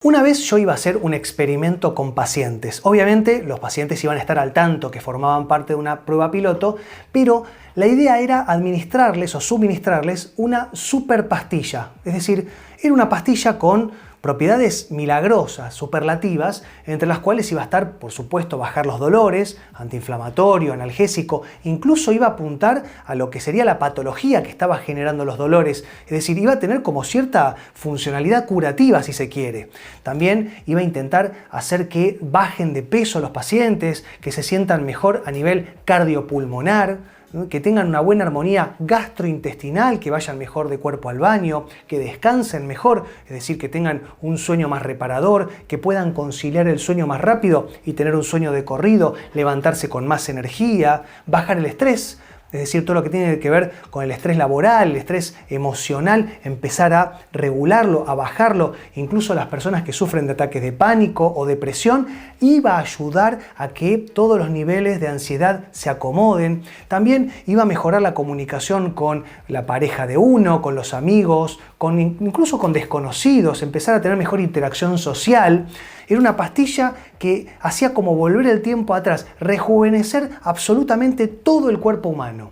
Una vez yo iba a hacer un experimento con pacientes. Obviamente los pacientes iban a estar al tanto que formaban parte de una prueba piloto, pero la idea era administrarles o suministrarles una super pastilla. Es decir, era una pastilla con propiedades milagrosas, superlativas, entre las cuales iba a estar, por supuesto, bajar los dolores, antiinflamatorio, analgésico, incluso iba a apuntar a lo que sería la patología que estaba generando los dolores, es decir, iba a tener como cierta funcionalidad curativa, si se quiere. También iba a intentar hacer que bajen de peso los pacientes, que se sientan mejor a nivel cardiopulmonar, que tengan una buena armonía gastrointestinal, que vayan mejor de cuerpo al baño, que descansen mejor, es decir, que tengan un sueño más reparador, que puedan conciliar el sueño más rápido y tener un sueño de corrido, levantarse con más energía, bajar el estrés. Es decir, todo lo que tiene que ver con el estrés laboral, el estrés emocional, empezar a regularlo, a bajarlo. Incluso las personas que sufren de ataques de pánico o depresión, iba a ayudar a que todos los niveles de ansiedad se acomoden. También iba a mejorar la comunicación con la pareja de uno, con los amigos, incluso con desconocidos, empezar a tener mejor interacción social. Era una pastilla que hacía como volver el tiempo atrás, rejuvenecer absolutamente todo el cuerpo humano.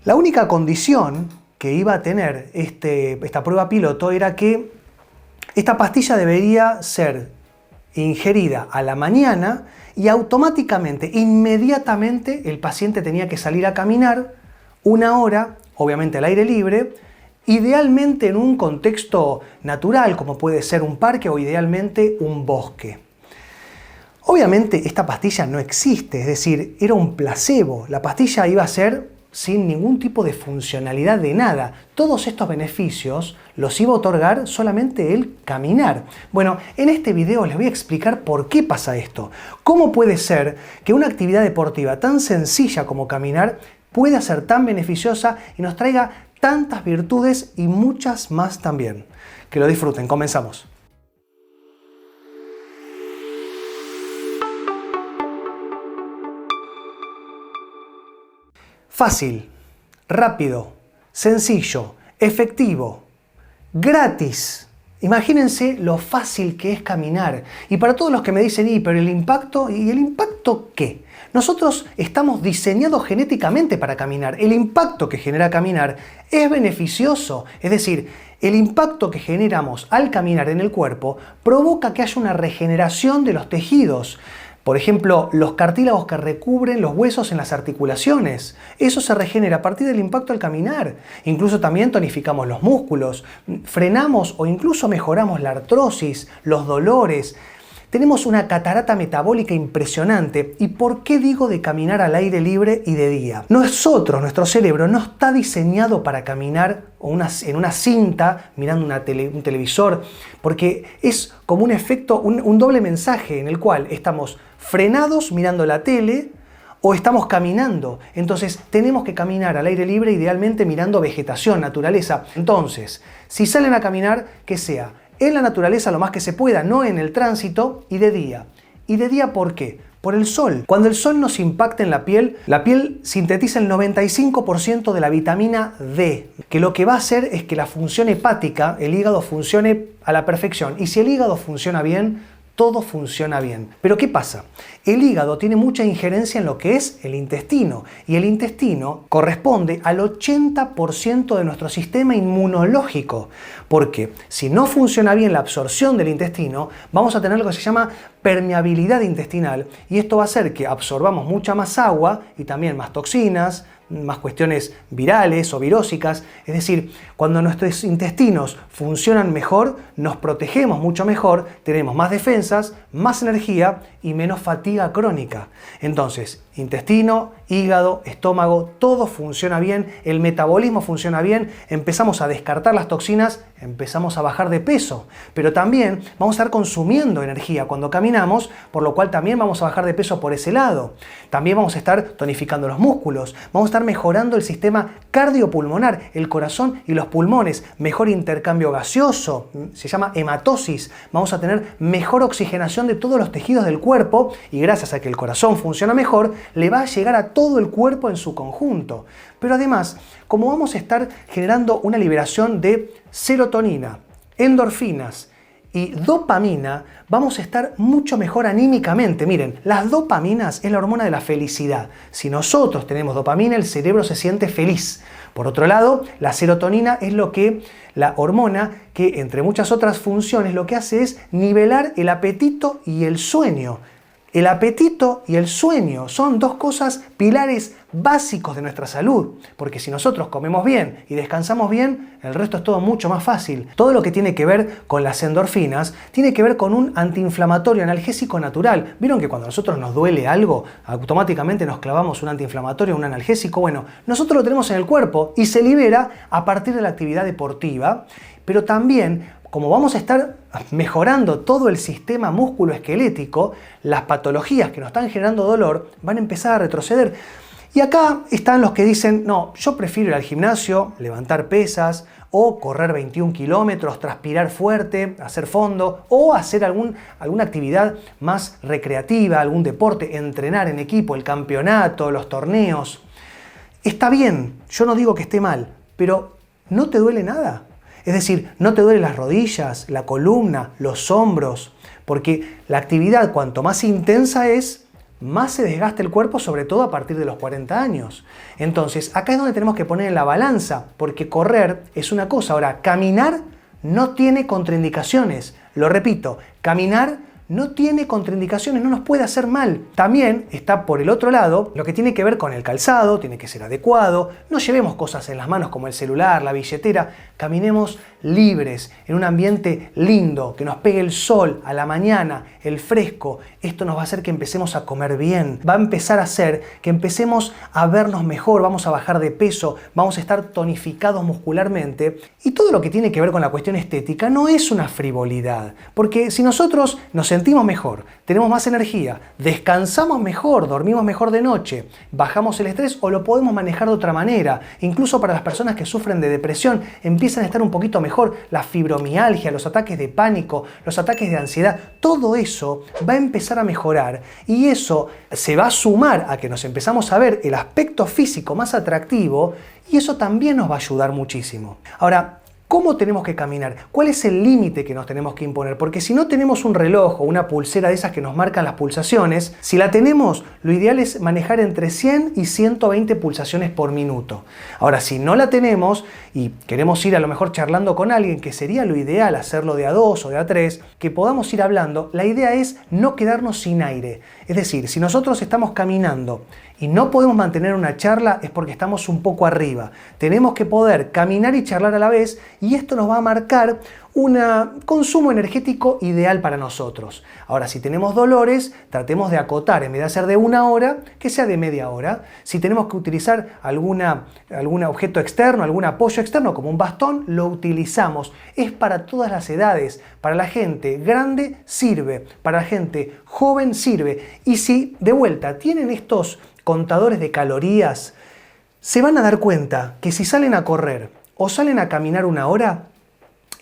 La única condición que iba a tener esta prueba piloto era que esta pastilla debería ser ingerida a la mañana y automáticamente, inmediatamente, el paciente tenía que salir a caminar 1 hora, obviamente al aire libre, idealmente en un contexto natural, como puede ser un parque o idealmente un bosque. Obviamente esta pastilla no existe, es decir, era un placebo. La pastilla iba a ser sin ningún tipo de funcionalidad de nada. Todos estos beneficios los iba a otorgar solamente el caminar. Bueno, en este video les voy a explicar por qué pasa esto. ¿Cómo puede ser que una actividad deportiva tan sencilla como caminar pueda ser tan beneficiosa y nos traiga tantas virtudes y muchas más también? Que lo disfruten, comenzamos. Fácil, rápido, sencillo, efectivo, gratis. Imagínense lo fácil que es caminar. Y para todos los que me dicen, pero el impacto, ¿y el impacto qué? Nosotros estamos diseñados genéticamente para caminar. El impacto que genera caminar es beneficioso. Es decir, el impacto que generamos al caminar en el cuerpo provoca que haya una regeneración de los tejidos. Por ejemplo, los cartílagos que recubren los huesos en las articulaciones. Eso se regenera a partir del impacto al caminar. Incluso también tonificamos los músculos, frenamos o incluso mejoramos la artrosis, los dolores. Tenemos una catarata metabólica impresionante. ¿Y por qué digo de caminar al aire libre y de día? Nosotros, nuestro cerebro, no está diseñado para caminar en una cinta mirando un televisor, porque es como un efecto, un doble mensaje en el cual estamos frenados mirando la tele o estamos caminando. Entonces tenemos que caminar al aire libre, idealmente mirando vegetación, naturaleza. Entonces, si salen a caminar, que sea en la naturaleza lo más que se pueda, no en el tránsito, y de día. ¿Y de día por qué? Por el sol. Cuando el sol nos impacta en la piel sintetiza el 95% de la vitamina D, que lo que va a hacer es que la función hepática, el hígado, funcione a la perfección. Y si el hígado funciona bien, todo funciona bien. Pero ¿qué pasa? El hígado tiene mucha injerencia en lo que es el intestino, y el intestino corresponde al 80% de nuestro sistema inmunológico, porque si no funciona bien la absorción del intestino, vamos a tener lo que se llama permeabilidad intestinal, y esto va a hacer que absorbamos mucha más agua y también más toxinas, más cuestiones virales o virósicas. Es decir, cuando nuestros intestinos funcionan mejor, nos protegemos mucho mejor, tenemos más defensas, más energía y menos fatiga crónica. Entonces, intestino, hígado, estómago, todo funciona bien, el metabolismo funciona bien, empezamos a descartar las toxinas, empezamos a bajar de peso, pero también vamos a estar consumiendo energía cuando caminamos, por lo cual también vamos a bajar de peso por ese lado. También vamos a estar tonificando los músculos, vamos a estar mejorando el sistema cardiopulmonar, el corazón y los pulmones, mejor intercambio gaseoso, se llama hematosis, vamos a tener mejor oxigenación de todos los tejidos del cuerpo, y gracias a que el corazón funciona mejor, le va a llegar a todo el cuerpo en su conjunto. Pero además, como vamos a estar generando una liberación de serotonina, endorfinas y dopamina, vamos a estar mucho mejor anímicamente. Miren, las dopaminas es la hormona de la felicidad. Si nosotros tenemos dopamina, el cerebro se siente feliz. Por otro lado, la serotonina es la hormona que, entre muchas otras funciones, lo que hace es nivelar el apetito y el sueño. El apetito y el sueño son dos cosas pilares básicos de nuestra salud, porque si nosotros comemos bien y descansamos bien, el resto es todo mucho más fácil. Todo lo que tiene que ver con las endorfinas tiene que ver con un antiinflamatorio analgésico natural. ¿Vieron que cuando a nosotros nos duele algo, automáticamente nos clavamos un antiinflamatorio, un analgésico? Bueno, nosotros lo tenemos en el cuerpo y se libera a partir de la actividad deportiva, pero también como vamos a estar mejorando todo el sistema músculo-esquelético, las patologías que nos están generando dolor van a empezar a retroceder. Y acá están los que dicen, no, yo prefiero ir al gimnasio, levantar pesas, o correr 21 kilómetros, transpirar fuerte, hacer fondo, o hacer alguna actividad más recreativa, algún deporte, entrenar en equipo, el campeonato, los torneos. Está bien, yo no digo que esté mal, pero ¿no te duele nada? Es decir, no te duelen las rodillas, la columna, los hombros, porque la actividad cuanto más intensa es, más se desgasta el cuerpo, sobre todo a partir de los 40 años. Entonces, acá es donde tenemos que poner en la balanza, porque correr es una cosa. Ahora, caminar no tiene contraindicaciones. Lo repito, caminar no tiene contraindicaciones, no nos puede hacer mal. También está por el otro lado lo que tiene que ver con el calzado, tiene que ser adecuado, no llevemos cosas en las manos como el celular, la billetera, caminemos libres, en un ambiente lindo, que nos pegue el sol a la mañana, el fresco. Esto nos va a hacer que empecemos a comer bien, va a empezar a hacer que empecemos a vernos mejor, vamos a bajar de peso, vamos a estar tonificados muscularmente. Y todo lo que tiene que ver con la cuestión estética no es una frivolidad, porque si nosotros nos sentimos mejor, tenemos más energía, descansamos mejor, dormimos mejor de noche, bajamos el estrés o lo podemos manejar de otra manera. Incluso para las personas que sufren de depresión empiezan a estar un poquito mejor, la fibromialgia, los ataques de pánico, los ataques de ansiedad, todo eso va a empezar a mejorar y eso se va a sumar a que nos empezamos a ver el aspecto físico más atractivo y eso también nos va a ayudar muchísimo. Ahora, ¿cómo tenemos que caminar? ¿Cuál es el límite que nos tenemos que imponer? Porque si no tenemos un reloj o una pulsera de esas que nos marcan las pulsaciones, si la tenemos, lo ideal es manejar entre 100 y 120 pulsaciones por minuto. Ahora, si no la tenemos y queremos ir a lo mejor charlando con alguien, que sería lo ideal hacerlo de a 2 o de a 3, que podamos ir hablando, la idea es no quedarnos sin aire. Es decir, si nosotros estamos caminando y no podemos mantener una charla es porque estamos un poco arriba. Tenemos que poder caminar y charlar a la vez y esto nos va a marcar un consumo energético ideal para nosotros. Ahora, si tenemos dolores, tratemos de acotar, en vez de hacer de 1 hora, que sea de media hora. Si tenemos que utilizar algún objeto externo, algún apoyo externo, como un bastón, lo utilizamos. Es para todas las edades. Para la gente grande sirve, para la gente joven sirve. Y si, de vuelta, tienen estos contadores de calorías, se van a dar cuenta que si salen a correr o salen a caminar 1 hora,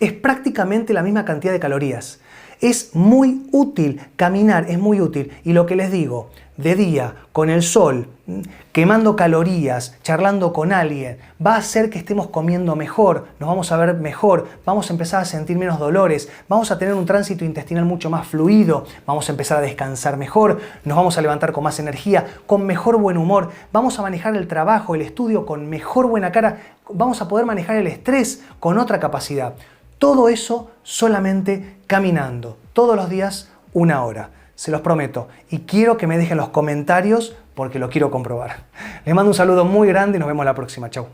es prácticamente la misma cantidad de calorías. Es muy útil, caminar es muy útil. Y lo que les digo, de día, con el sol, quemando calorías, charlando con alguien, va a hacer que estemos comiendo mejor, nos vamos a ver mejor, vamos a empezar a sentir menos dolores, vamos a tener un tránsito intestinal mucho más fluido, vamos a empezar a descansar mejor, nos vamos a levantar con más energía, con mejor buen humor, vamos a manejar el trabajo, el estudio con mejor buena cara, vamos a poder manejar el estrés con otra capacidad. Todo eso solamente caminando, todos los días 1 hora. Se los prometo. Y quiero que me dejen los comentarios porque lo quiero comprobar. Les mando un saludo muy grande y nos vemos la próxima. Chau.